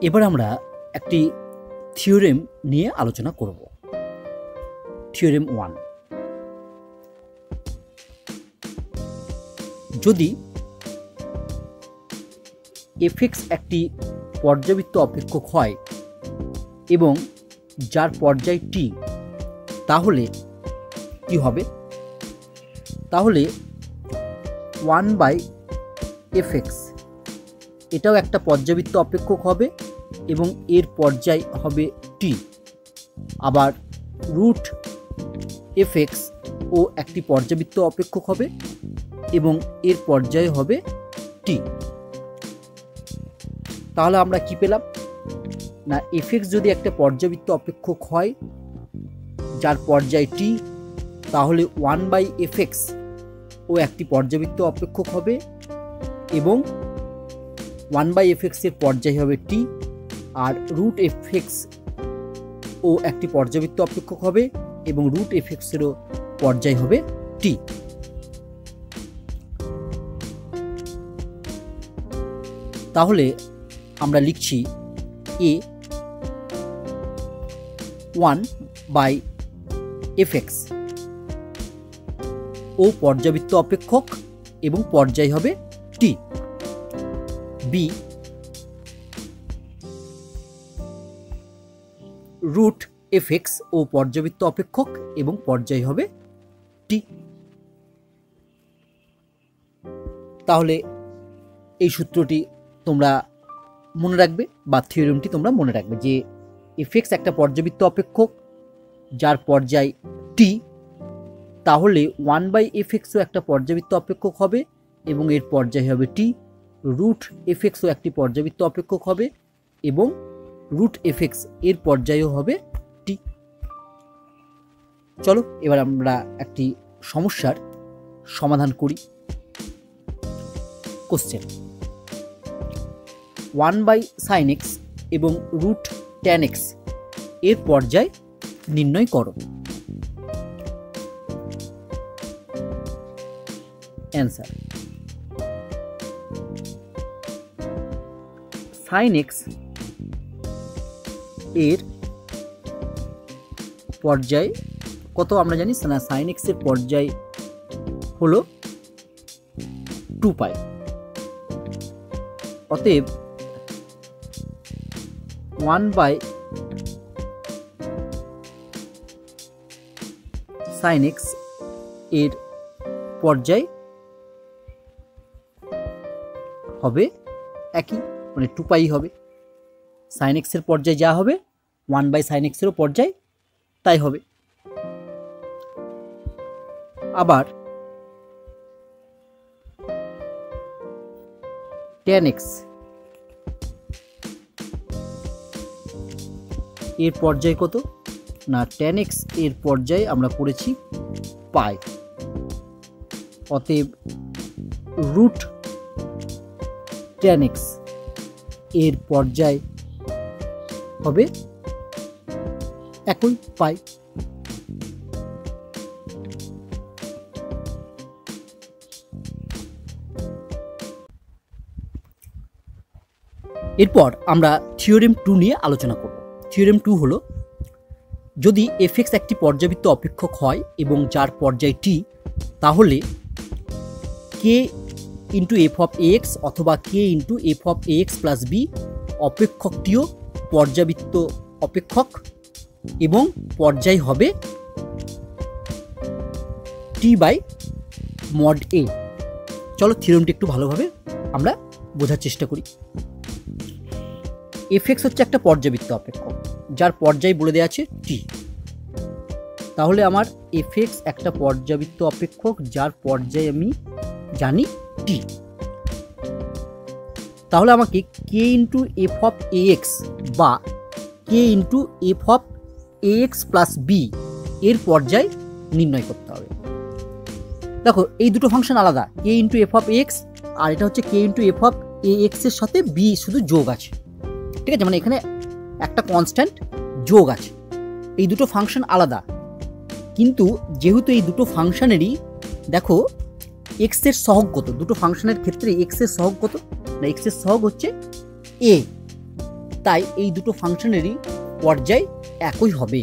এবার আমরা একটি থিওরেম নিয়ে আলোচনা করব। থিওরেম 1। যদি f(x) একটি পর্যাবৃত্ত অপেক্ষক হয় এবং যার পর্যায় t, তাহলে কি হবে? তাহলে 1/fx এটাও একটা পর্যাবৃত্ত অপেক্ষক হবে এবং এর পর্যায় হবে t। আবার √fx ও একটি পর্যাবৃত্ত অপেক্ষক হবে এবং এর পর্যায় হবে t। তাহলে আমরা কি পেলাম না, fx যদি একটা পর্যাবৃত্ত অপেক্ষক হয় যার পর্যায় t, তাহলে 1/fx ও একটি পর্যাবৃত্ত অপেক্ষক হবে এবং 1/fx এর পর্যায় হবে t। আর √fx ও একটি পর্যাবৃত্ত অপেক্ষক হবে এবং √fx এরও পর্যায় হবে t। তাহলে আমরা লিখছি a 1/fx ও পর্যাবৃত্ত অপেক্ষক এবং পর্যায় হবে t। b √fx ও পর্যাবৃত্ত অপেক্ষক এবং পর্যায় হবে t। তাহলে এই সূত্রটি তোমরা মনে রাখবে বা থিওরেমটি তোমরা মনে রাখবে যে fx একটা পর্যাবৃত্ত অপেক্ষক যার পর্যায় t, তাহলে 1/fx ও একটা পর্যাবৃত্ত অপেক্ষক হবে এবং এর পর্যায় হবে t। √fx ও একটি পর্যাবৃত্ত অপেক্ষক হবে এবং √fx এর পর্যায়ও হবে t। চলো এবার আমরা একটি সমস্যার সমাধান করি। কোশ্চেন: 1/sin x এবং √tan x এর পর্যায় নির্ণয় করো। অ্যান্সার: sin x এর পর্যায় কত আমরা জানি না, sin x এর পর্যায় হলো 2π। অতএব 1/sin x এর পর্যায় হবে একই, মানে 2π হবে। sin x এর পর্যায় যা হবে 1/sin x এরও পর্যায় তাই হবে। আবার tan x এর পর্যায় কত না, tan x এর পর্যায় আমরা করেছি π। অতএব √tan x এর পর্যায় হবে একই π। এরপর আমরা থিওরেম 2 নিয়ে আলোচনা করব। থিওরেম 2 হলো, যদি fx একটি পর্যাবৃত্ত অপেক্ষক হয় এবং যার পর্যায় t, তাহলে k × f(x) অথবা k × f(x + b) অপেক্ষকটিও পর্যাবৃত্ত অপেক্ষক এবং পর্যায় হবে t/mod a। চলো থিওরেমটি একটু ভালোভাবে আমরা বোঝার চেষ্টা করি। fx হচ্ছে একটা পর্যাবৃত্ত অপেক্ষক যার পর্যায় বলে দেওয়া আছে t। তাহলে আমার fx একটা পর্যাবৃত্ত অপেক্ষক যার পর্যায় আমি জানি t। তাহলে আমাকে k × f(x) বা k × f(x + b) এর পর্যায় নির্ণয় করতে হবে। দেখো এই দুটো ফাংশন আলাদা, k × f(x) আর এটা হচ্ছে k × f(x) এর সাথে b শুধু যোগ আছে, ঠিক আছে, মানে এখানে একটা কনস্ট্যান্ট যোগ আছে। এই দুটো ফাংশন আলাদা, কিন্তু যেহেতু এই দুটো ফাংশনেরই দেখো x এর সহগ কত, দুটো ফাংশনের ক্ষেত্রে x এর সহগ কত না, x এর সহগ হচ্ছে এ, তাই এই দুটো ফাংশনেরই পর্যায় একই হবে।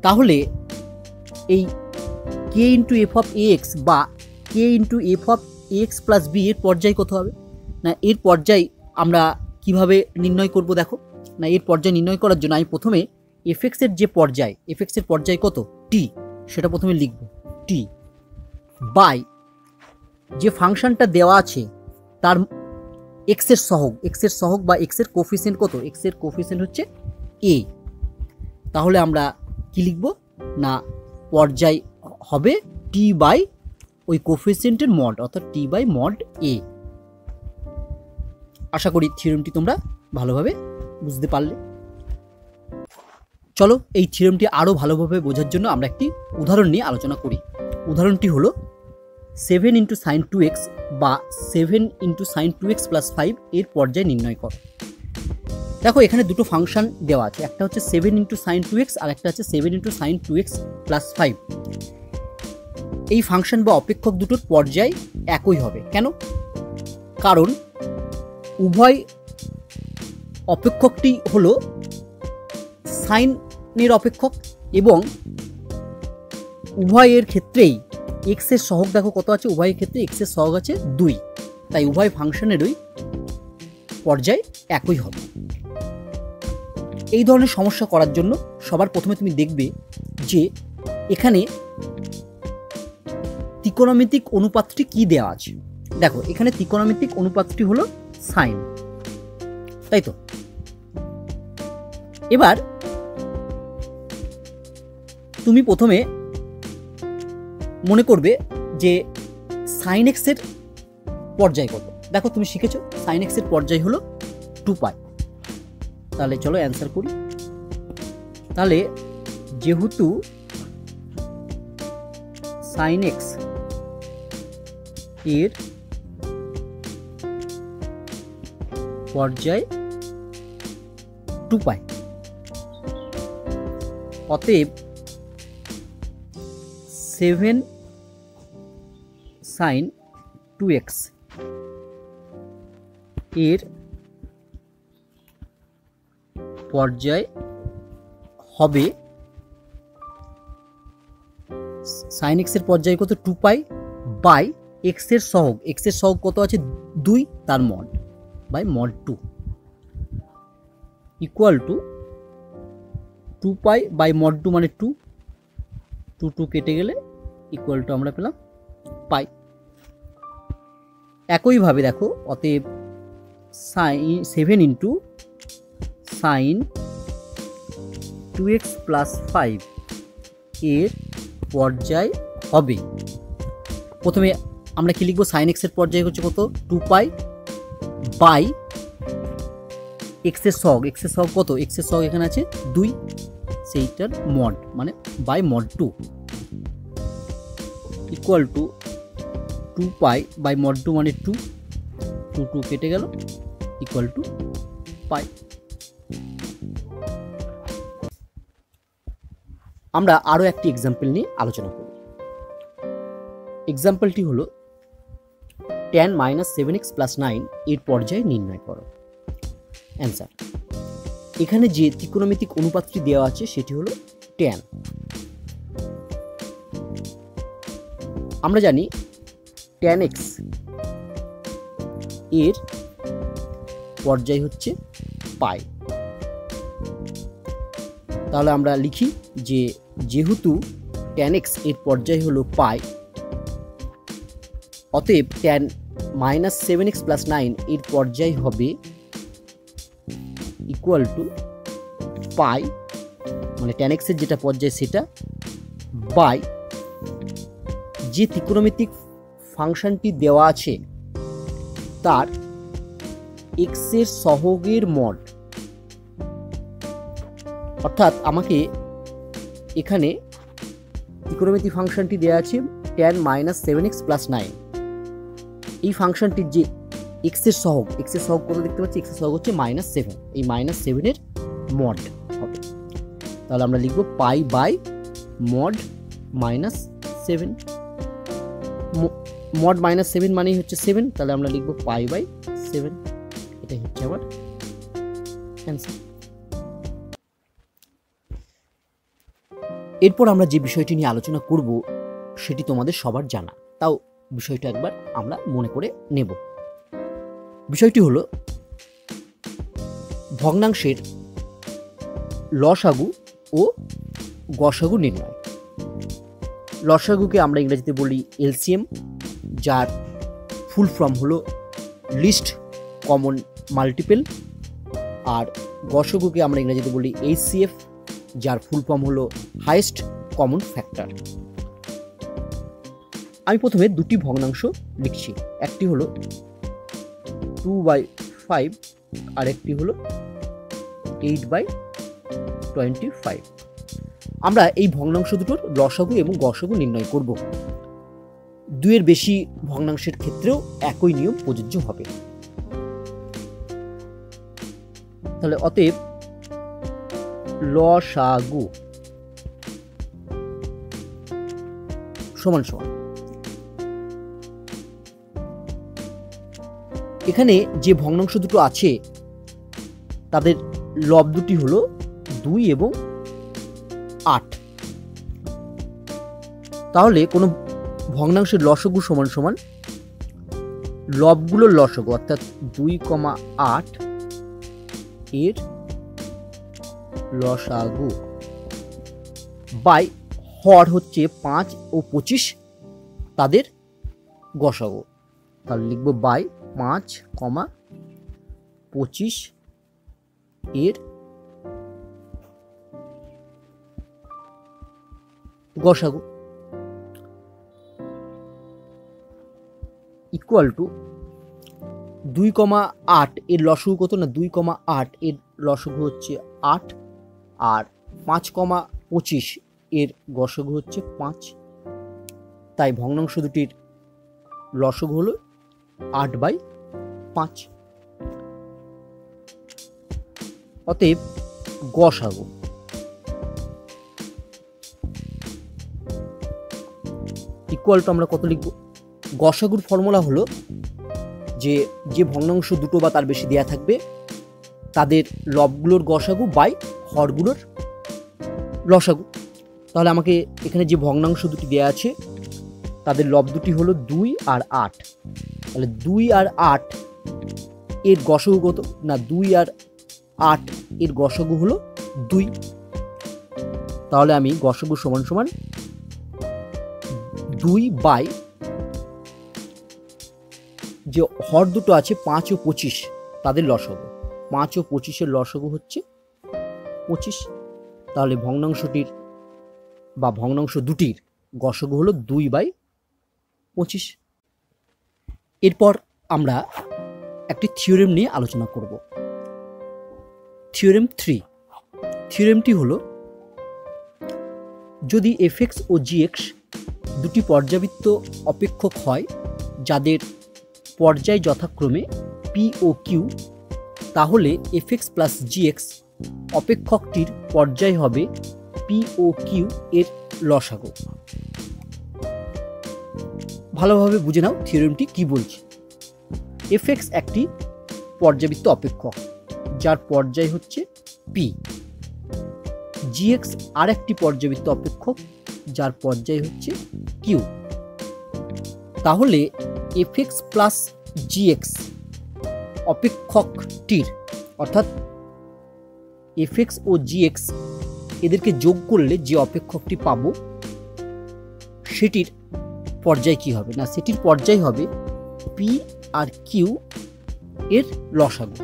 তাহলে এই k into f of a x বা k into f of a x plus b এর পর্যায় কত হবে? না এর পর্যায় আমরা কিভাবে নির্ণয় করব দেখো। না এর পর্যায় নির্ণয় করার জন্য আমি প্রথমে এফ এক্সের যে পর্যায়, এফ এক্সের পর্যায় কত টি, সেটা প্রথমে লিখব টি বাই যে ফাংশনটা দেওয়া আছে তার এক্সের সহগ বা এক্সের কোফিসিয়েন্ট কত, এক্সের কোফিসিয়েন্ট হচ্ছে এ। তাহলে আমরা কি লিখব না পর্যায় হবে টি বাই ওই কোফিসিয়েন্টের মড, অর্থাৎ টি বাই মড এ। আশা করি থিওরেমটি তোমরা ভালোভাবে বুঝতে পারলে। চলো এই থিওরেমটি আরও ভালোভাবে বোঝার জন্য আমরা একটি উদাহরণ নিয়ে আলোচনা করি। উদাহরণটি হলো 7 ইন্টু সাইন 2x বা 7 ইন্টু সাইন 2x প্লাস 5 এর পর্যায় নির্ণয় করো। দেখো এখানে দুটো ফাংশন দেওয়া আছে, একটা হচ্ছে 7 ইন্টু সাইন 2x আর একটা হচ্ছে 7 ইন্টু সাইন 2x প্লাস 5। এই ফাংশন বা অপেক্ষক দুটোর পর্যায় একই হবে। কেন? কারণ উভয় অপেক্ষকটি হলো সাইনের অপেক্ষক এবং উভয়ের ক্ষেত্রেই এক্সের সহগ দেখো কত আছে, উভয়ের ক্ষেত্রে এক্সের সহগ আছে 2, তাই উভয় ফাংশনেরই পর্যায় একই হবে। এই ধরনের সমস্যা করার জন্য সবার প্রথমে তুমি দেখবে যে এখানে ত্রিকোণমিতিক অনুপাতটি কি দেওয়া আছে। দেখো এখানে ত্রিকোণমিতিক অনুপাতটি হলো সাইন, তাই তো। এবার তুমি প্রথমে মনে করবে যে সাইন এক্স এর পর্যায় কত। দেখো তুমি শিখেছো সাইন এক্স এর পর্যায় হলো 2π। তাহলে চলো অ্যান্সার করি। তাহলে যেহেতু সাইন এক্স এর পর্যায় 2π, অতএব 7 সাইন 2x এর পর্যায় হবে, সাইন এক্স এর পর্যায় কত 2π বাই এক্স এর সহগ, এক্স এর সহগ কত আছে 2 তার mod by mod 2 equal to 2π by mod 2 মানে 2, 2 কেটে গেলে ইকুয়াল টু আমরা পেলাম পাই। একইভাবে দেখো অতএব 7 ইন্টু সাইন 2x প্লাস 5 এর পর্যায় হবে, প্রথমে আমরা কি লিখবো, সাইন এক্স এর পর্যায় হচ্ছে কত 2π বাই এক্স এর সহগ, এক্স এর সহগ কত, এক্স এর সহগ এখানে আছে 2, সেইটার মড মানে by mod 2 equal to 2π by mod 2 মানে 2, 2 কেটে গেল ইকুয়াল টু পাই। আমরা আরো একটি এক্সাম্পল নিয়ে আলোচনা করি। এক্সাম্পলটি হলো tan - 7x + 9 এর পর্যায় নির্ণয় করো। অ্যান্সার, এখানে যে ত্রিকোণমিতিক অনুপাতটি দেওয়া আছে সেটি হলো tan। আমরা জানি tan x এর পর্যায় হচ্ছে পাই। তাহলে আমরা লিখি যে যেহেতু tan x এর পর্যায় হলো পাই, অতএব tan - 7x + 9 এর পর্যায় হবে ইকুয়াল টু পাই, মানে tan x এর যেটা পর্যায় সেটা বাই যে ত্রিকোণমিতিক ফাংশনটি দেওয়া আছে তার x এর সহগের মড। অর্থাৎ আমাকে এখানে ত্রিকোণমিতিক ফাংশনটি দেওয়া আছে tan - 7x + 9, এই ফাংশনটির যে x এর সহগ, x এর সহগ কত দেখতে পাচ্ছি, x এর সহগ হচ্ছে -7, এই -7 এর মড হবে। তাহলে আমরা লিখব পাই বাই মড -7। মড -7 মানেই হচ্ছে 7, তাহলে আমরা লিখব π/7, এটাই হচ্ছে আমার অ্যান্সার। এরপর আমরা যে বিষয়টি নিয়ে আলোচনা করব সেটি তোমাদের সবার জানা, তাও বিষয়টা একবার আমরা মনে করে নেব। বিষয়টি হলো ভগ্নাংশের লসাগু ও গসাগু নির্ণয়। লসাগুকে আমরা ইংরেজিতে বলি এলসিএম, যার ফুল ফর্ম হলো লিস্ট কমন মাল্টিপল, আর গসাগুকে আমরা ইংরেজিতে বলি এইচসিএফ, যার ফুল ফর্ম হলো হাইয়েস্ট কমন ফ্যাক্টর। আমি প্রথমে দুটি ভগ্নাংশ লিখছি, একটি হলো 2/5 আর একটি হলো 8/25। আমরা এই ভগ্নাংশ দুটোর লসাগু এবং গসাগু নির্ণয় করব। দুইয়ের বেশি ভগ্নাংশের ক্ষেত্রেও একই নিয়ম প্রযোজ্য হবে। তাহলে অতএব লসাগু সমান সমান, এখানে যে ভগ্নাংশ দুটো আছে তাদের লব দুটি হলো 2 এবং 8। তাহলে কোনো ভগ্নাংশের লসাগু সমান সমান লবগুলোর লসাগু অর্থাৎ 2,8 এর লসাগু বাই হর হচ্ছে 5 ও 25 তাদের গসাগু। তাহলে লিখব বাই 5,25 এর গসাগু ইকুয়াল টু 2,8 এর লসাগু কত না 2,8 এর লসাগু হচ্ছে 8, আর 5,25 এর গসাগু হচ্ছে 5। তাই ভগ্নাংশ দুটির লসাগু হলো 8/5। অতএব গসাগু ইকুয়াল টু আমরা কত লিখব? গসাগুর ফর্মুলা হলো যে যে ভগ্নাংশ দুটো বা তার বেশি দেয়া থাকবে তাদের লবগুলোর গসাগু বাই হরগুলোর লসাগু। তাহলে আমাকে এখানে যে ভগ্নাংশ দুটি দেয়া আছে তাদের লব দুটি হলো 2 আর 8। তাহলে 2 আর 8 এর গসাগু কত না 2 আর 8 এর গসাগু হলো 2। তাহলে আমি গসাগু সমান সমান 2 বাই যে হর দুটো আছে 5 ও 25 তাদের লসাগু, 5 ও 25 এর লসাগু হচ্ছে 25। তাহলে ভগ্নাংশটির বা ভগ্নাংশ দুটির গসাগু হলো 2/25। এরপর আমরা একটি থিওরেম নিয়ে আলোচনা করব। থিওরেম 3। থিওরেমটি হলো যদি fx ও gx দুটি পর্যাবৃত্ত অপেক্ষক হয় যাদের পর্যায় যথাক্রমে p ও q, তাহলে fx প্লাস gx অপেক্ষকটির পর্যায় হবে p ও q এর লসাগু। ভালোভাবে বুঝে নাও থিওরেমটি কি বলছে। fx একটি পর্যাবৃত্ত অপেক্ষক যার পর্যায় হচ্ছে p, gx আর একটি পর্যাবৃত্ত অপেক্ষক যার পর্যায় হচ্ছে q। তাহলে fx প্লাস gx অপেক্ষকটির অর্থাৎ fx ও gx এদেরকে যোগ করলে যে অপেক্ষকটি পাবো সেটির পর্যায় কি হবে না সেটির পর্যায় হবে p আর q এর লসাগু।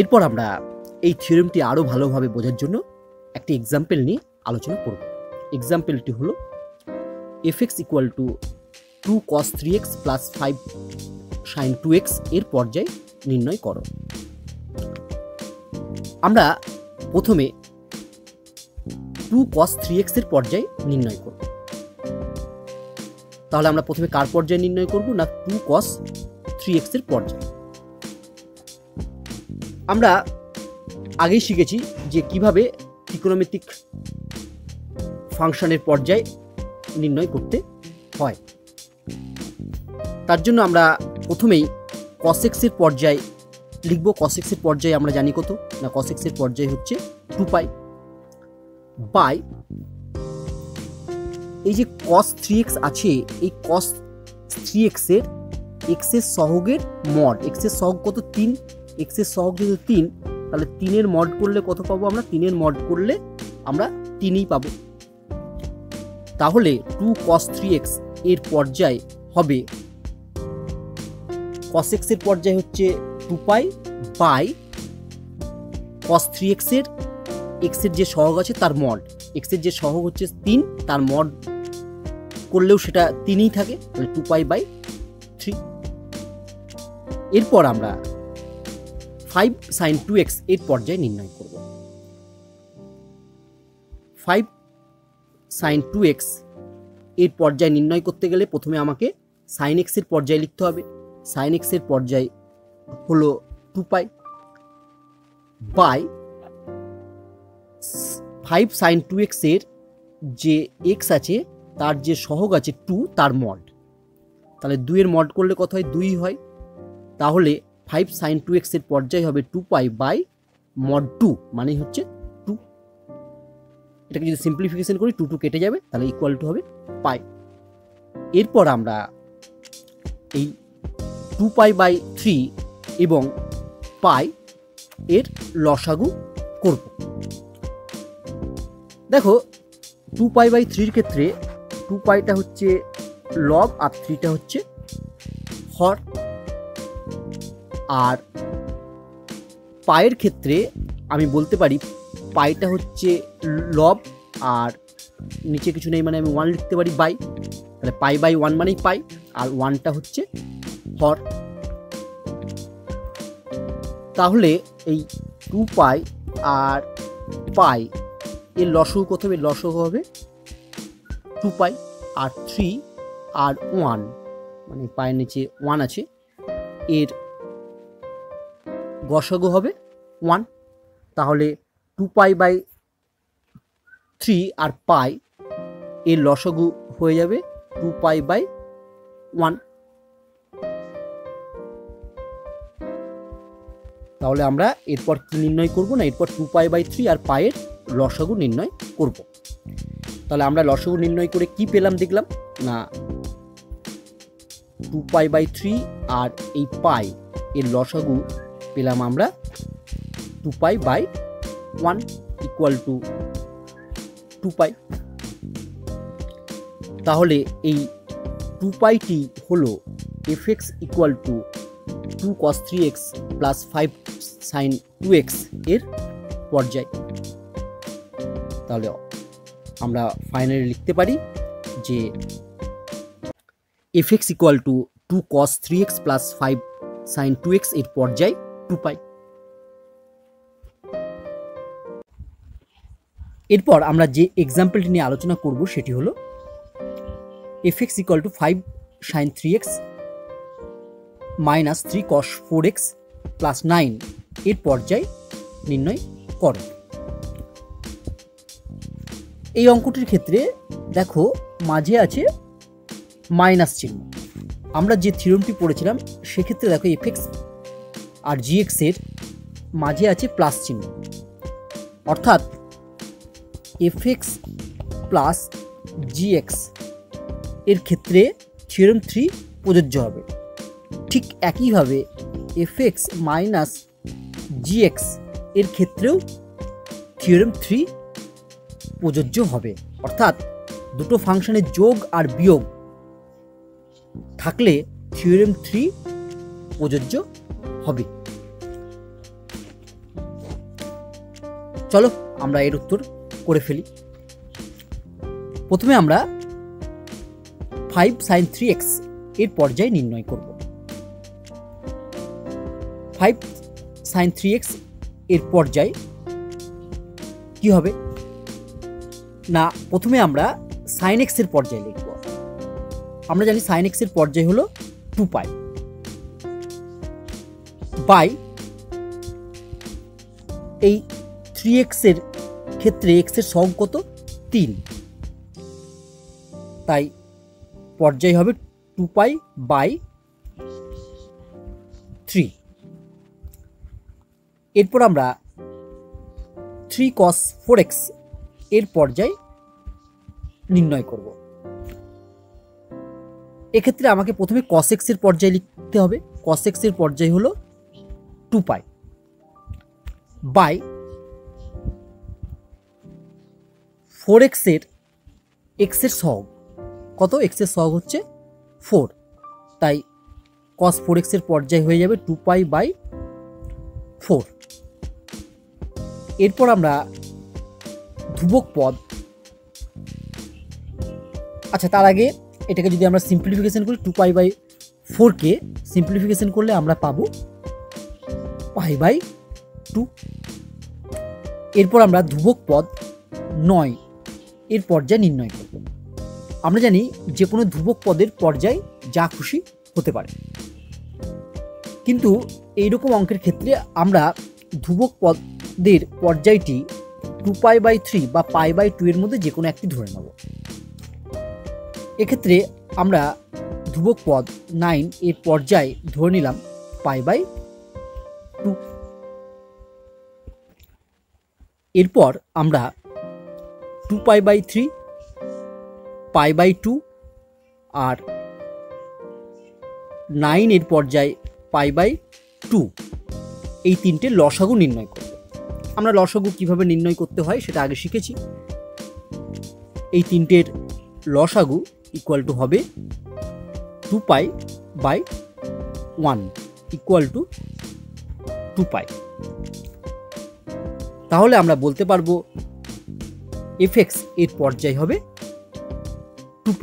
এরপর আমরা এই থিওরেমটি আরো ভালোভাবে বোঝার জন্য একটি এক্সাম্পল নিয়ে আলোচনা করব। এক্সাম্পলটি হলো fx equal two 2 cos 3x plus 5 sin 2x এর পর্যায় নির্ণয় করো। আমরা প্রথমে 2 cos 3x এর পর্যায় নির্ণয় করব। তাহলে আমরা প্রথমে কার পর্যায় নির্ণয় করব না 2 cos 3x এর পর্যায়। আমরা আগেই শিখেছি যে কিভাবে ত্রিকোণমিতিক ফাংশনের পর্যায় নির্ণয় করতে হয়। তার জন্য আমরা প্রথমেই cos x এর পর্যায় লিখব। cos x এর পর্যায় আমরা জানি কত না, cos x এর পর্যায় হচ্ছে 2π বাই এই যে cos 3x আছে, এই cos 3x এর x এর সহগের মড, x এর সহগ কত 3, x এর সহগ যদি 3 তাহলে 3 এর মড করলে কত পাবো আমরা, 3 এর মড করলে আমরা 3ই পাবো। তাহলে 2 cos 3x এর পর্যায় হবে, cos x এর পর্যায় হচ্ছে 2π বাই cos 3x এর x এর যে সহগ আছে তার মড, x এর যে সহগ হচ্ছে 3 তার মড করলেও সেটা 3ই থাকে, তাহলে 2π বাই 3। এরপর আমরা 5 sin 2x এর পর্যায় নির্ণয় করব। 5 sin 2x এর পর্যায় নির্ণয় করতে গেলে প্রথমে আমাকে sin x এর পর্যায় লিখতে হবে। sin x এর পর্যায় হলো 2π বাই 5 sin 2x এর যে x আছে তার যে সহগ আছে 2 তার মড, তাহলে 2 এর মড করলে কত হয়, 2 হয়। তাহলে 5 sin 2x এর পর্যায় হবে 2π বাই মড 2 মানে হচ্ছে 2। এটাকে যদি সিম্পলিফিকেশন করি 2 কেটে যাবে, তাহলে ইকুয়াল টু হবে পাই। এরপর আমরা এই 2π বাই 3 এবং পাই এর লসাগু করব। দেখো 2π বাই 3 ক্ষেত্রে 2πটা হচ্ছে লব আর 3টা হচ্ছে হর, আর পায়ের ক্ষেত্রে আমি বলতে পারি পাইটা হচ্ছে লব আর নিচে কিছু নেই মানে আমি 1 লিখতে পারি বাই, তাহলে পাই বাই 1 মানেই পাই, আর 1টা হচ্ছে হর। তাহলে এই 2π আর পাই এর লসাগু কত হবে, লসাগু হবে 2π, আর 3 আর 1 মানে পায়ের নিচে 1 আছে, এর গসাগু হবে 1। তাহলে 2π বাই 3 আর পাই এর লসাগু হয়ে যাবে 2π বাই 1। তাহলে আমরা এরপর কি নির্ণয় করব না, এরপর 2π বাই 3 আর পায়ের লসাগু নির্ণয় করব। তাহলে আমরা লসাগু নির্ণয় করে কি পেলাম দেখলাম না, 2π বাই 3 আর এই পাই এর লসাগু পেলাম আমরা 2π বাই 1 ইকুয়াল টু 2π। তাহলে এই 2πটি হলো fx equal two 2 cos 3x plus 5 sin 2x এর পর্যায়। তাহলে আমরা ফাইনালি লিখতে পারি যে fx equal two 2 cos 3x plus 5 sin 2x এর পর্যায় 2π। এরপর আমরা যে এক্সাম্পলটি নিয়ে আলোচনা করব সেটি হলো fx equal two 5 sin 3x minus 3 cos 4x plus 9 এর পর্যায় নির্ণয় করো। এই অঙ্কটির ক্ষেত্রে দেখো মাঝে আছে মাইনাস চিহ্ন। আমরা যে থিওরেমটি পড়েছিলাম সেক্ষেত্রে দেখো fx আর gx এর মাঝে আছে প্লাস চিহ্ন, অর্থাৎ fx প্লাস gx এর ক্ষেত্রে থিওরেম 3 প্রযোজ্য হবে। ঠিক একইভাবে fx মাইনাস gx এর ক্ষেত্রেও থিওরেম 3 প্রযোজ্য হবে, অর্থাৎ দুটো ফাংশনের যোগ আর বিয়োগ থাকলে থিওরেম 3 প্রযোজ্য হবে। চলো আমরা এর উত্তর করে ফেলি। প্রথমে আমরা 5 sin 3x এর পর্যায় নির্ণয় করব। 5 sin 3x এর পর্যায় কি হবে না, প্রথমে আমরা sin x এর পর্যায় লিখব। আমরা জানি sin x এর পর্যায় হলো 2π বাই এই 3x এর ক্ষেত্রে x এর সহগ কত 3, তাই পর্যায় হবে 2π/3। এরপর আমরা 3 cos 4x এর পর্যায় নির্ণয় করব। এক্ষেত্রে আমাকে প্রথমে cos x এর পর্যায় লিখতে হবে। cos x এর পর্যায় হলো 2π বাই 4x এর x এর সহগ কত, x এর সহগ হচ্ছে 4, তাই cos 4x এর পর্যায় হয়ে যাবে 2π/4। এরপর আমরা ধ্রুবক পদ, আচ্ছা তার আগে এটাকে যদি আমরা সিম্পলিফিকেশন করি 2π/4 কে সিম্পলিফিকেশন করলে আমরা পাবো π/2। এরপর আমরা ধ্রুবক পদ 9 এর পর্যায় নির্ণয় করব। আমরা জানি যে কোনো ধ্রুবক পদের পর্যায় যা খুশি হতে পারে, কিন্তু এইরকম অঙ্কের ক্ষেত্রে আমরা ধ্রুবক পদের পর্যায়টি 2π/3 বা π/2 এর মধ্যে যে কোনো একটি ধরে নেব। এক্ষেত্রে আমরা ধ্রুবক পদ 9 এর পর্যায় ধরে নিলাম π/2। এরপর আমরা 2π/3, π/2 আর 9 এর পর্যায় π/2 এই তিনটে লসাগু নির্ণয় করব। আমরা লসাগু কিভাবে নির্ণয় করতে হয় সেটা আগে শিখেছি। এই তিনটের লসাগু ইকুয়াল টু হবে 2π/1 ইকুয়াল টু 2π। তাহলে আমরা বলতে পারবো fx এর পর্যায় হবে 2π।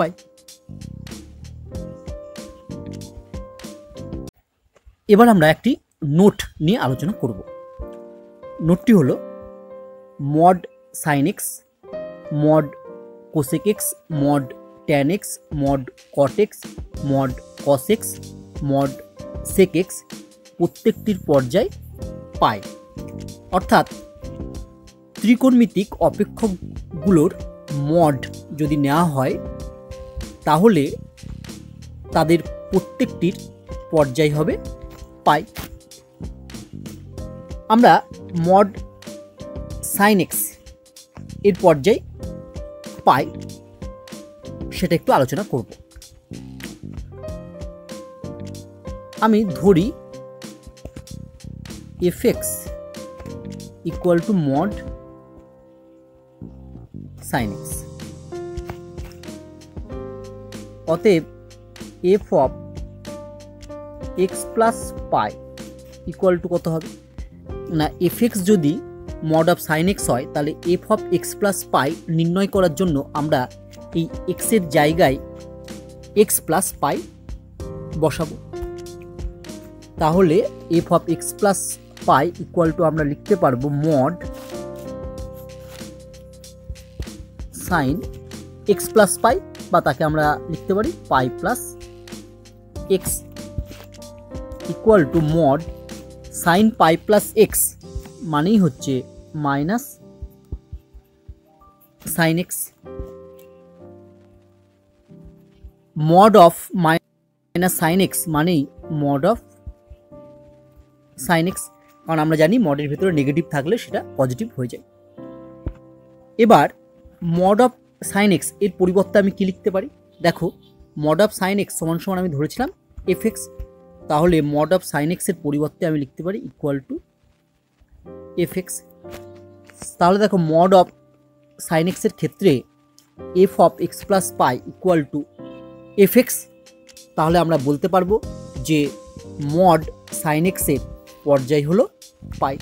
এবার আমরা একটি নোট নিয়ে আলোচনা করব। নোটটি হলো mod sin x, mod cosec x, mod tan x, mod cot x, mod cos x, mod sec x প্রত্যেকটির পর্যায় পাই। অর্থাৎ ত্রিকোণমিতিক অপেক্ষকগুলোর মড যদি নেওয়া হয় তাহলে তাদের প্রত্যেকটির পর্যায় হবে পাই। আমরা মড সাইন এক্স এর পর্যায় পাই সেটা একটু আলোচনা করব। আমি ধরি fx equal to mod sine x. অতএব f of x plus pi equal to কত হবে না, fx যদি মড অফ সাইন এক্স হয় তাহলে f অফ এক্স প্লাস পাই নির্ণয় করার জন্য আমরা এই এক্স এর জায়গায় এক্স প্লাস পাই বসাবো। তাহলে f of x plus pi equal to আমরা লিখতে পারবো mod sine x plus pi, বা তাকে আমরা লিখতে পারি pi plus x equal to mod sine pi plus x মানেই হচ্ছে minus sine x, mod of minus sine x মানেই মড অফ সাইন এক্স, কারণ আমরা জানি মডের ভিতরে নেগেটিভ থাকলে সেটা পজিটিভ হয়ে যায়। এবার মড অফ সাইন এক্স এর পরিবর্তে আমি কি লিখতে পারি, দেখো মড অফ সাইন এক্স সমান সমান আমি ধরেছিলাম এফ এক্স, তাহলে মড অফ সাইন এক্স এর পরিবর্তে আমি লিখতে পারি ইকুয়াল টু এফ এক্স। তাহলে দেখো মড অফ সাইন এক্স এর ক্ষেত্রে F of x plus pi equal two F x, তাহলে আমরা বলতে পারবো যে মড সাইন এক্স এর পর্যায় হলো পাই।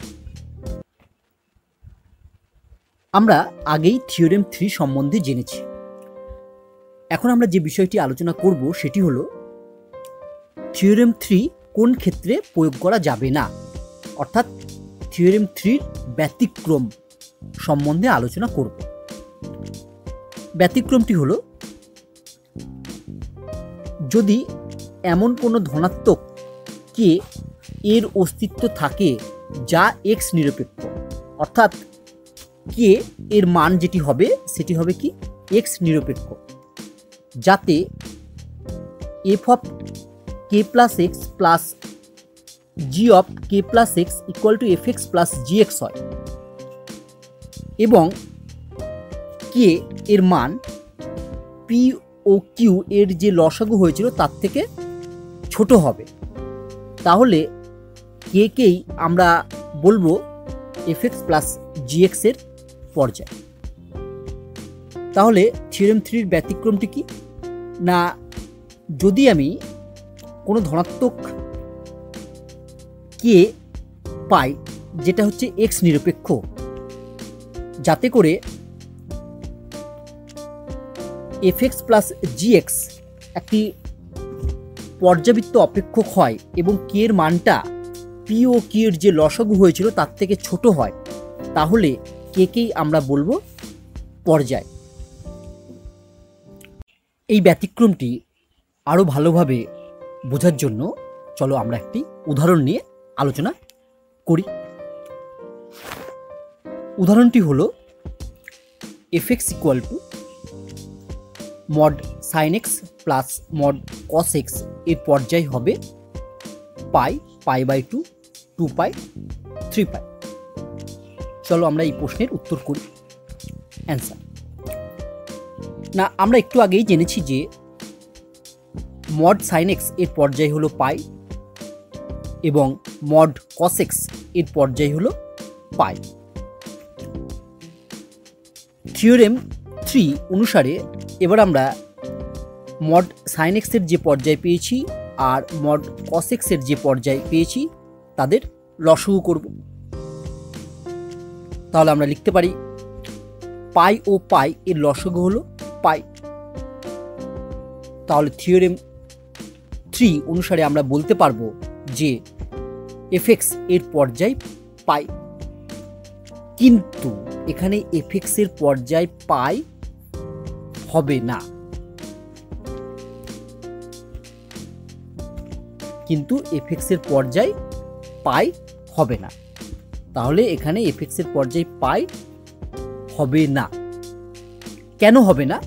আমরা আগেই থিওরেম 3 সম্বন্ধে জেনেছি। এখন আমরা যে বিষয়টি আলোচনা করব সেটি হলো থিওরেম 3 কোন ক্ষেত্রে প্রয়োগ করা যাবে না, অর্থাৎ থিওরেম 3 ব্যতিক্রম সম্বন্ধে আলোচনা করব। ব্যতিক্রমটি হলো যদি এমন কোনো ধনাত্মক কে এর অস্তিত্ব থাকে যা এক্স নিরপেক্ষ, অর্থাৎ কে এর মান যেটি হবে সেটি হবে কি এক্স নিরপেক্ষ, যাতে F of k plus x plus G of k plus x equal two F x plus G x হয় এবং কে এর মান পি ও কিউ এর যে লসাগু হয়েছিল তার থেকে ছোট হবে, তাহলে কে কেই আমরা বলবো এফ এক্স প্লাস জি এক্স এর পর্যায়। তাহলে থিওরেম 3-র ব্যতিক্রমটি কি না, যদি আমি কোনো ধনাত্মক কে পাই যেটা হচ্ছে এক্স নিরপেক্ষ, যাতে করে এফ এক্স প্লাস জি এক্স একটি পর্যাবৃত্ত অপেক্ষক হয় এবং কে এর মানটা পি ও কিউ এর যে লসাগু হয়েছিল তার থেকে ছোট হয়, তাহলে কে কেই আমরা বলবো পর্যায়। এই ব্যতিক্রমটি আরও ভালোভাবে বোঝার জন্য চলো আমরা একটি উদাহরণ নিয়ে আলোচনা করি। উদাহরণটি হলো f x equal to mod sine x plus mod cos x এর পর্যায় হবে পাই, পাই বাই টু, 2 পাই, 3 পাই। চলো আমরা এই প্রশ্নের উত্তর করি। অ্যান্সার না, আমরা একটু আগেই জেনেছি যে মড সাইন এক্স এর পর্যায় হলো পাই এবং মড কস এক্স এর পর্যায় হলো পাই। থিওরেম 3 অনুসারে এবার আমরা মড সাইন এক্স এর যে পর্যায় পেয়েছি আর মড কস এক্স এর যে পর্যায় পেয়েছি তাদের লসাগু করব। তাহলে আমরা লিখতে পারি পাই ও পাই এর লসাগু হলো পাই। তাহলে থিওরেম 3 অনুসারে আমরা বলতে পারবো যে এফ এক্স এর পর্যায় পাই, কিন্তু এখানে এফ এক্স এর পর্যায় পাই হবে না, কিন্তু এফ এক্স এর পর্যায় পাই হবে না। তাহলে এখানে এফ এক্স এর পর্যায় পাই হবে না। কেন হবে না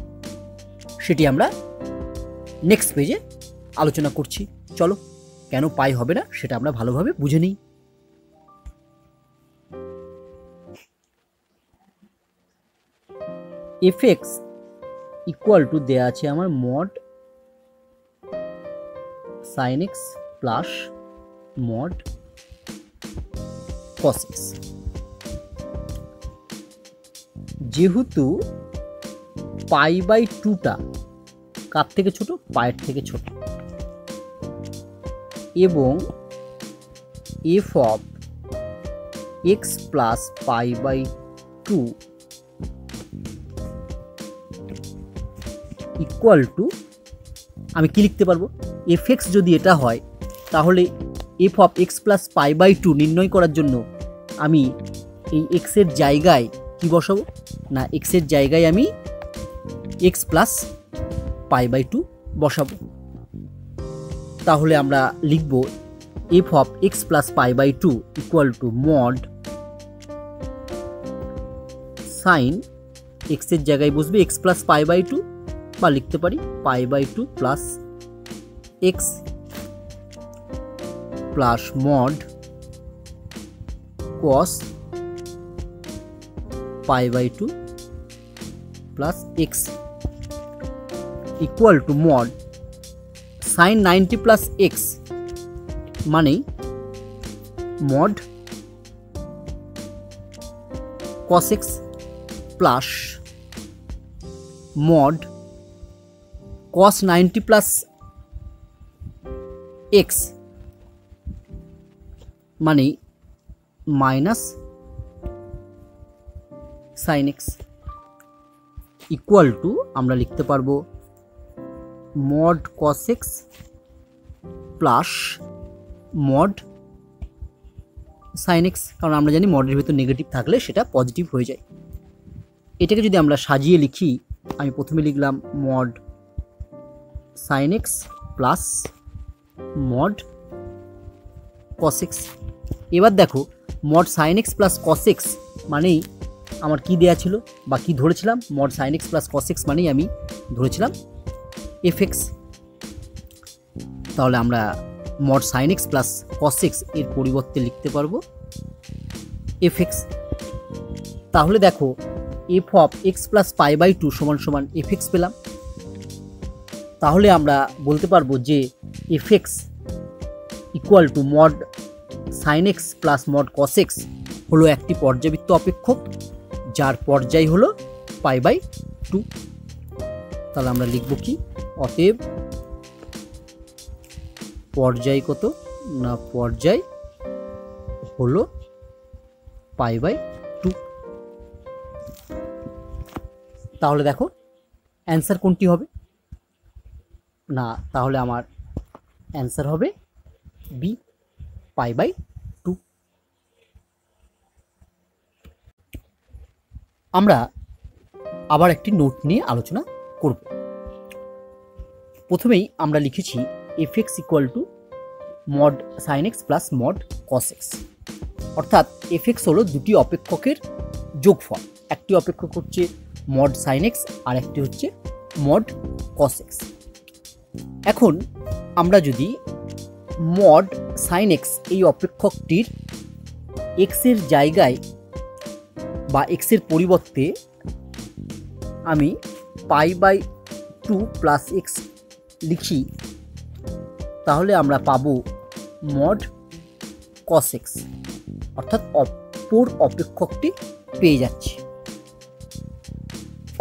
সেটি আমরা নেক্সট পেজে আলোচনা করছি। চলো কেন পাই হবে না সেটা আমরা ভালোভাবে বুঝে নিই। এফ এক্স ইকুয়াল টু দেয়া আছে আমার mod sine x plus mod cos x. যেহেতু পাই বাই 2টা কার থেকে ছোট, পায়ের থেকে ছোট, এবং f of x plus pi by 2 equal to, আমি কি লিখতে পারবো, এফ এক্স যদি এটা হয় তাহলে f of x plus pi by 2 নির্ণয় করার জন্য আমি এই এক্সের জায়গায় কি বসাবো না, এক্সের জায়গায় আমি এক্স প্লাস পাই বাই 2 বসাবো। তাহলে আমরা লিখব f of x plus pi by 2 equal to mod sine এক্সের জায়গায় বসবে এক্স প্লাস পাই বাই 2, বা লিখতে পারি pi by 2 plus x plus mod cos pi by 2 plus x equal to mod sine 90 plus x মানে mod cos x plus mod cos 90 plus x মানে minus sine x equal to আমরা লিখতে পারবো mod cos x plus mod sine x, কারণ আমরা জানি মডের ভিতর negative থাকলে সেটা পজিটিভ হয়ে যায়। এটাকে যদি আমরা সাজিয়ে লিখি, আমি প্রথমে লিখলাম mod sine x plus mod cos x. এবার দেখো mod sine x plus cos x মানেই আমার কি দেয়া ছিল বা কি ধরেছিলাম, mod sine x plus cos x মানেই আমি ধরেছিলাম এফ এক্স। তাহলে আমরা mod sine x plus cos x এর পরিবর্তে লিখতে পারবো এফ এক্স। তাহলে দেখো f of x plus pi by two সমান সমান এফ এক্স পেলাম। তাহলে আমরা বলতে পারবো যে f x equal to mod sine x plus mod cos x হলো একটি পর্যাবৃত্ত অপেক্ষক যার পর্যায় হলো পাই বাই টু। তাহলে আমরা লিখব কি, অতএব পর্যায় কত না, পর্যায় হলো পাই বাই টু। তাহলে দেখো অ্যান্সার কোনটি হবে না, তাহলে আমার অ্যান্সার হবে বি, পাই বাই টু। আমরা আবার একটি নোট নিয়ে আলোচনা করব। প্রথমেই আমরা লিখেছি f x equal to mod sine x plus mod cos x, অর্থাৎ এফ এক্স হলো দুটি অপেক্ষকের যোগফল। একটি অপেক্ষক হচ্ছে মড সাইন এক্স আর একটি হচ্ছে মড কস এক্স। এখন আমরা যদি মড সাইন এক্স এই অপেক্ষকটির এক্সের জায়গায় বা এক্সের পরিবর্তে আমি pi by two plus x লিখি, তাহলে আমরা পাবো মড কস এক্স, অর্থাৎ অপর অপেক্ষকটি পেয়ে যাচ্ছি।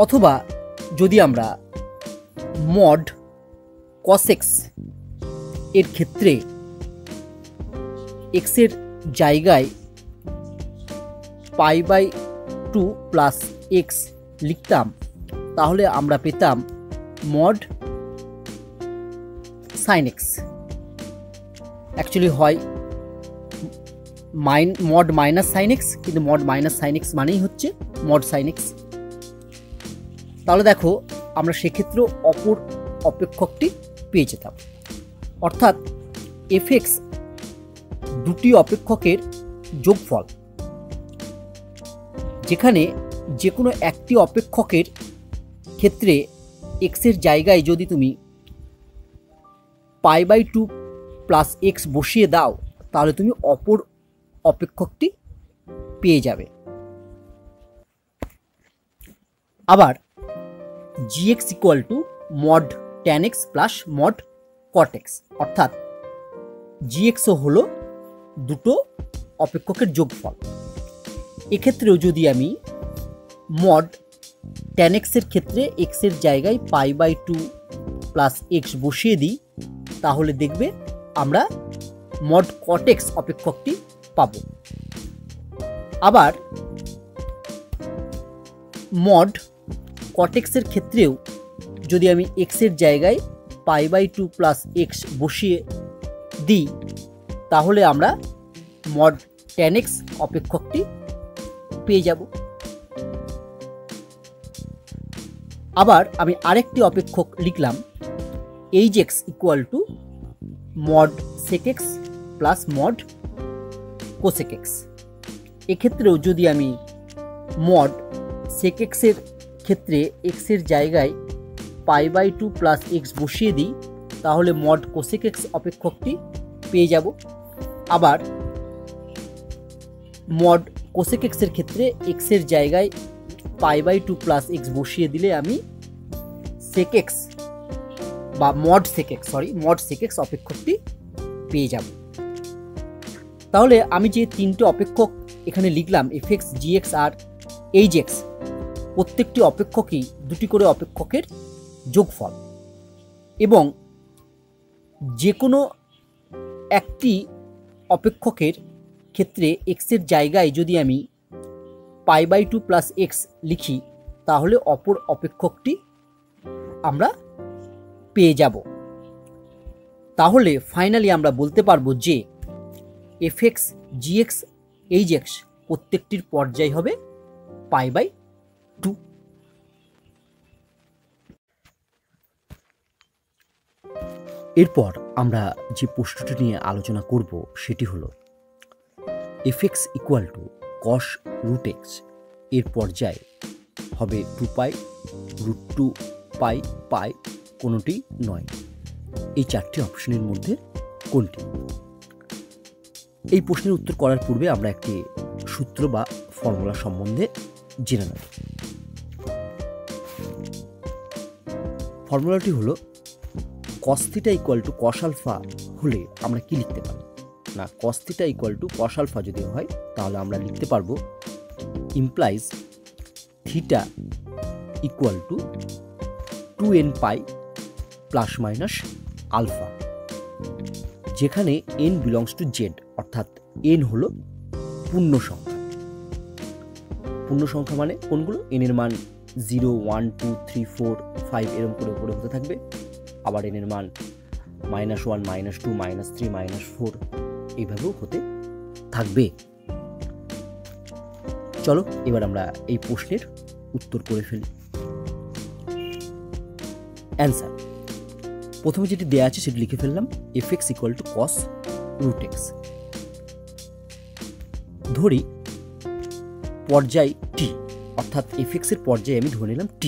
অথবা যদি আমরা মড কস এক্স এর ক্ষেত্রে এক্সের জায়গায় pi by two plus x লিখতাম, তাহলে আমরা পেতাম মড সাইন এক্স। অ্যাকচুয়ালি হয় মড মাইনাস সাইন এক্স, কিন্তু মড মাইনাস সাইন এক্স মানেই হচ্ছে মড সাইন এক্স। তাহলে দেখো আমরা সেক্ষেত্রেও অপর অপেক্ষকটি পেয়ে যেতাম, অর্থাৎ এফ এক্স দুটি অপেক্ষকের যোগফল, যেখানে যে কোনো একটি অপেক্ষকের ক্ষেত্রে এক্সের জায়গায় যদি তুমি pi by two plus x বসিয়ে দাও, তাহলে তুমি অপর অপেক্ষকটি পেয়ে যাবে। আবার g x equal to mod tan x plus mod cot x, অর্থাৎ জি এক্সও হলো দুটো অপেক্ষকের যোগফল। এক্ষেত্রেও যদি আমি মড ট্যান এক্সের ক্ষেত্রে এক্সের জায়গায় pi by two plus x বসিয়ে দিই, তাহলে দেখবে আমরা মড কট এক্স অপেক্ষকটি পাব। আবার মড কট এক্সের ক্ষেত্রেও যদি আমি এক্সের জায়গায় pi by two plus x বসিয়ে দিই, তাহলে আমরা মড ট্যান এক্স অপেক্ষকটি পেয়ে যাব। আবার আমি আরেকটি অপেক্ষক লিখলাম h x equal to mod sec x plus mod cosec x. এক্ষেত্রেও যদি আমি মড সেক এক্সের ক্ষেত্রে এক্সের জায়গায় pi by two plus x বসিয়ে দিই, তাহলে মড কোসেক এক্স অপেক্ষকটি পেয়ে যাব। আবার মড কোসেক এক্সের ক্ষেত্রে এক্সের জায়গায় pi by two plus x বসিয়ে দিলে আমি সেক এক্স বা মড সেক এক্স অপেক্ষকটি পেয়ে যাব। তাহলে আমি যে তিনটে অপেক্ষক এখানে লিখলাম এফ এক্স, জি এক্স আর এইচ এক্স, প্রত্যেকটি অপেক্ষকই দুটি করে অপেক্ষকের যোগফল, এবং যে কোনো একটি অপেক্ষকের ক্ষেত্রে এক্সের জায়গায় যদি আমি pi by two plus x লিখি, তাহলে অপর অপেক্ষকটি আমরা পেয়ে যাব। তাহলে ফাইনালি আমরা বলতে পারবো যে f x, g x, H x প্রত্যেকটির পর্যায় হবে পাই বাই টু। এরপর আমরা যে প্রশ্নটি নিয়ে আলোচনা করব সেটি হলো f x equal to cos root x এর পর্যায় হবে two pi root two pi pi কোনোটি নয়। এই চারটি অপশনের মধ্যে কোনটি? এই প্রশ্নের উত্তর করার পূর্বে আমরা একটি সূত্র বা ফর্মুলা সম্বন্ধে জেনে নেব। ফর্মুলাটি হলো cos θ = cos আলফা হলে আমরা কি লিখতে পারি? না, cos θ = cos আলফা যদি হয় তাহলে আমরা লিখতে পারবো implies θ = 2n pi plus minus alpha, যেখানে n বিলংস টু z, অর্থাৎ n হলো পূর্ণ সংখ্যা। পূর্ণ সংখ্যা মানে কোনগুলো? n এর মান 0, 1, 2, 3, 4, 5 এরকম করে উপরে হতে থাকবে, আবার n এর মান -1, -2, -3, -4 এইভাবেও হতে থাকবে। চলো এবার আমরা এই প্রশ্নের উত্তর করে ফেলি। অ্যান্সার প্রথমে যেটি দেওয়া আছে সেটি লিখে ফেললাম, fx = cos √x। ধরি পর্যায় t, অর্থাৎ fx এর পর্যায়ে আমি ধরে নিলাম t,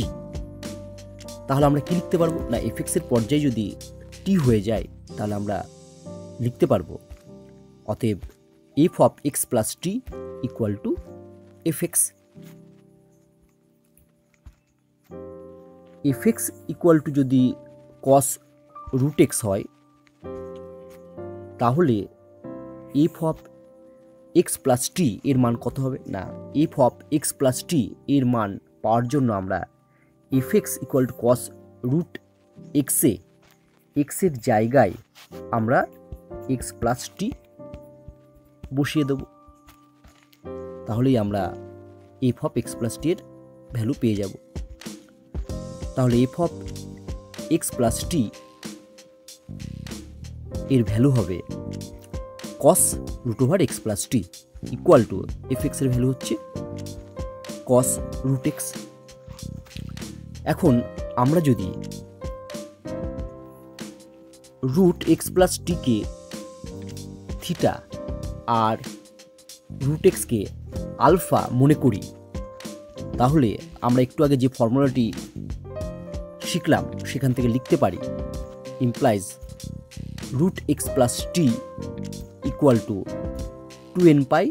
তাহলে আমরা কি লিখতে পারবো? না, fx এর পর্যায়ে যদি t হয়ে যায় তাহলে আমরা লিখতে পারবো অতএব f of x plus t = fx। fx = যদি cos √x হয় তাহলে f of x plus t এর মান কত হবে? না, f of x plus t এর মান পাওয়ার জন্য আমরা fx = cos √x এ x এর জায়গায় আমরা x plus t বসিয়ে দেব, তাহলেই আমরা f of x plus t এর ভ্যালু পেয়ে যাব। তাহলে f of x plus t এর ভ্যালু হবে cos √x plus t = fx এর ভ্যালু হচ্ছে cos √x। এখন আমরা যদি √x plus t কে থিটা আর √x কে আলফা মনে করি, তাহলে আমরা একটু আগে যে ফর্মুলাটি শিখলাম সেখান থেকে লিখতে পারি implies √x plus t = 2n pi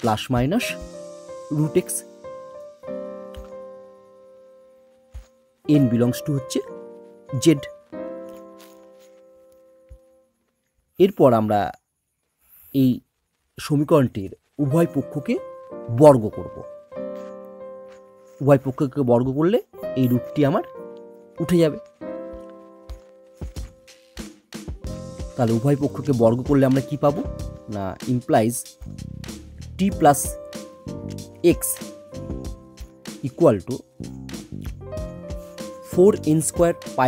plus minus √x। n belongs two হচ্ছে z। এরপর আমরা এই সমীকরণটির উভয় পক্ষকে বর্গ করব। উভয় পক্ষকে বর্গ করলে এই রূপটি আমার উঠে যাবে। তাহলে উভয় পক্ষকে বর্গ করলে আমরা কি পাবো? না, implies t plus x = 4n² π²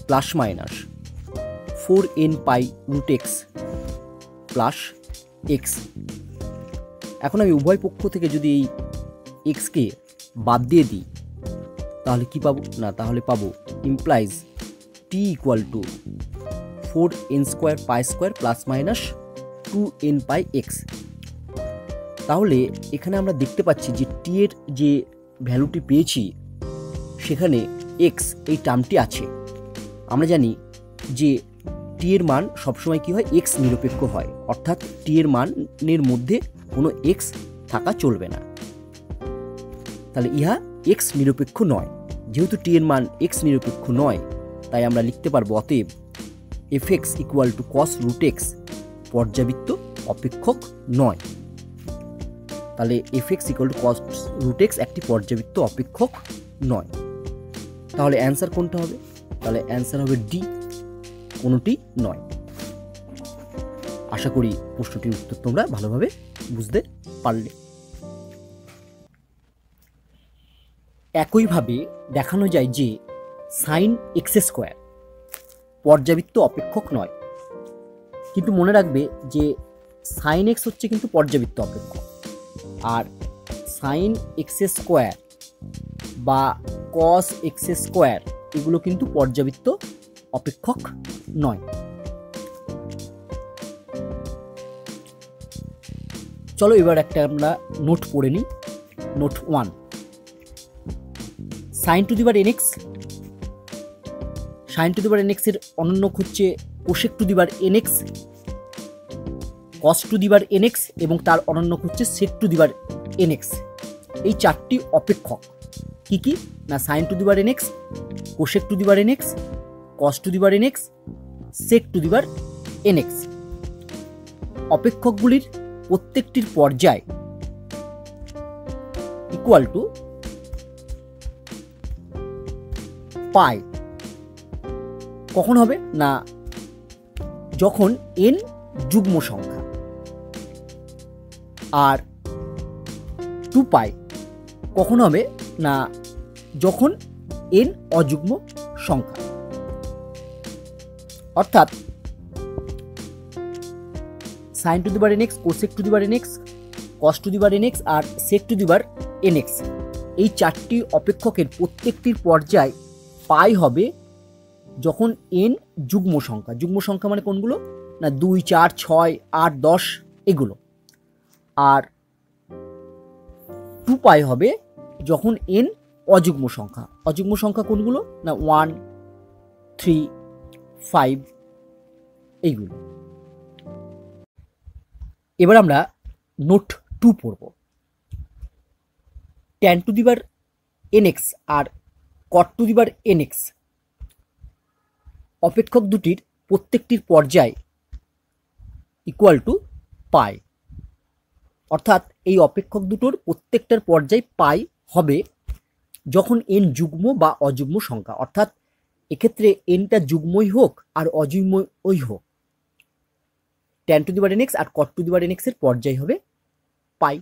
plus minus 4n pi √x plus x। এখন আমি উভয় পক্ষ থেকে যদি এই x কে বাদ দিয়ে দিই তাহলে কি পাবো? না, তাহলে পাবো implies t = 4n² π² plus minus 2n pi x। তাহলে এখানে আমরা দেখতে পাচ্ছি যে t এর যে ভ্যালুটি পেয়েছি সেখানে x এই টার্মটি আছে। আমরা জানি যে t এর মান সবসময় কি হয়? x নিরপেক্ষ হয়, অর্থাৎ t এর মানের মধ্যে কোনো x থাকা চলবে না। তাহলে ইহা x নিরপেক্ষ নয়। যেহেতু t এর মান x নিরপেক্ষ নয় তাই আমরা লিখতে পারবো অতএব fx = cos √x পর্যাবৃত্ত অপেক্ষক নয়। তাহলে fx = cos √x একটি পর্যাবৃত্ত অপেক্ষক নয়। তাহলে অ্যান্সার কোনটা হবে? তাহলে অ্যান্সার হবে ডি, কোনোটি নয়। আশা করি প্রশ্নটির উত্তর তোমরা ভালোভাবে বুঝতে পারলে। একইভাবে দেখানো যায় যে sin x² পর্যাবৃত্ত অপেক্ষক নয়, কিন্তু মনে রাখবে যে sin x হচ্ছে কিন্তু পর্যাবৃত্ত অপেক্ষক, আর sin x² বা cos x² এগুলো কিন্তু পর্যাবৃত্ত অপেক্ষক নয়। চলো এবার একটা আমরা নোট পড়ে নিই। Note 1, sin to the power nx sine to the power n x এর অনন্যক হচ্ছে cosec to the power n x, cos to the power n x এবং তার অনন্যক হচ্ছে সেক টু দি পাওয়ার এনএক্স। এই চারটি অপেক্ষক কি কি না sine to the power n x, cosec to the power n x, cos to the power n x, sec to the power n x. অপেক্ষকগুলির প্রত্যেকটির পর্যায় ইকুয়াল টু পাই কখন হবে না যখন n যুগ্ম সংখ্যা, আর 2 পাই কখন হবে না যখন n অযুগ্ম সংখ্যা। অর্থাৎ sine to the power n x, cosec to the power n x, cos to the power n x আর sec to the power n x, এই চারটি অপেক্ষকের প্রত্যেকটির পর্যায় পাই হবে যখন n যুগ্ম সংখ্যা। যুগ্ম সংখ্যা মানে কোনগুলো না 2, 4, 6, 8, 10 এগুলো। আর 2 পাই হবে যখন n অযুগ্ম সংখ্যা। অযুগ্ম সংখ্যা কোনগুলো না 1, 3, 5 এইগুলো। এবার আমরা নোট 2 পড়ব। tan to the power nx আর cot to the power nx অপেক্ষক দুটির প্রত্যেকটির পর্যায় ইকুয়াল টু পাই। অর্থাৎ এই অপেক্ষক দুটোর প্রত্যেকটার পর্যায় পাই হবে যখন n যুগ্ম বা অযুগ্ম সংখ্যা। অর্থাৎ এক্ষেত্রে nটা যুগ্মই হোক আর অযুগ্মই হোক, tan to the power nx আর cot to the power nx এর পর্যায় হবে পাই।